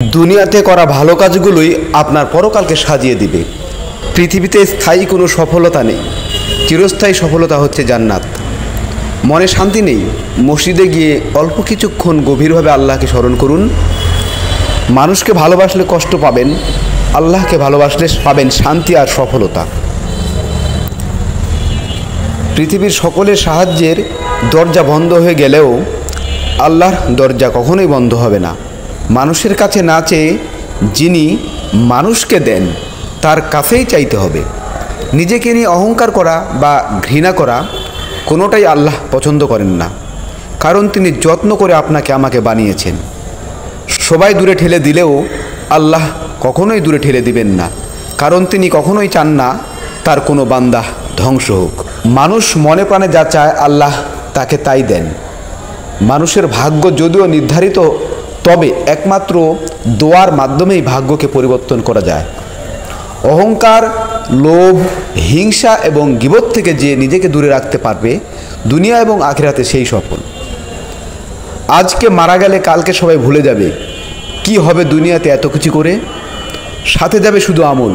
দুনিয়াতে করা ভালো কাজগুলোই আপনার পরকালকে সাজিয়ে দিবে। পৃথিবীতে স্থায়ী কোনো সফলতা নেই, চিরস্থায়ী সফলতা হচ্ছে জান্নাত। মনে শান্তি নেই, মসজিদে গিয়ে অল্প কিছুক্ষণ গভীরভাবে আল্লাহকে স্মরণ করুন। মানুষকে ভালোবাসলে কষ্ট পাবেন, আল্লাহকে ভালোবাসলে পাবেন শান্তি আর সফলতা। পৃথিবীর সকলের সাহায্যের দরজা বন্ধ হয়ে গেলেও আল্লাহর দরজা কখনোই বন্ধ হবে না। মানুষের কাছে না চেয়ে যিনি মানুষকে দেন তার কাছেই চাইতে হবে। নিজেকে নিয়ে অহংকার করা বা ঘৃণা করা কোনোটাই আল্লাহ পছন্দ করেন না, কারণ তিনি যত্ন করে আপনাকে আমাকে বানিয়েছেন। সবাই দূরে ঠেলে দিলেও আল্লাহ কখনোই দূরে ঠেলে দিবেন না, কারণ তিনি কখনোই চান না তার কোনো বান্দা ধ্বংস হোক। মানুষ মনে প্রাণে যা চায় আল্লাহ তাকে তাই দেন। মানুষের ভাগ্য যদিও নির্ধারিত, তবে একমাত্র দোয়ার মাধ্যমেই ভাগ্যকে পরিবর্তন করা যায়। অহংকার, লোভ, হিংসা এবং গীবত থেকে যে নিজেকে দূরে রাখতে পারবে, দুনিয়া এবং আখিরাতে সেই সফল। আজকে মারা গেলে কালকে সবাই ভুলে যাবে কি হবে দুনিয়াতে এত কিছু করে, সাথে যাবে শুধু আমল।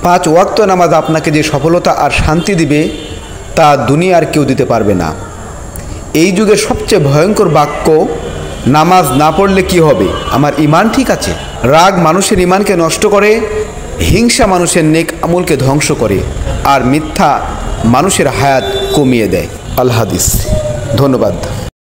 5 ওয়াক্ত নামাজ আপনাকে যে সফলতা আর শান্তি দিবে তা দুনিয়ার কেউ দিতে পারবে না। এই যুগের সবচেয়ে ভয়ঙ্কর বাক্য, নামাজ না পড়লে কি হবে, আমার ঈমান ঠিক আছে। রাগ মানুষের ঈমানকে নষ্ট করে, হিংসা মানুষের নেক আমলকে ধ্বংস করে, আর মিথ্যা মানুষের হায়াত কমিয়ে দেয়। আল হাদিস। ধন্যবাদ।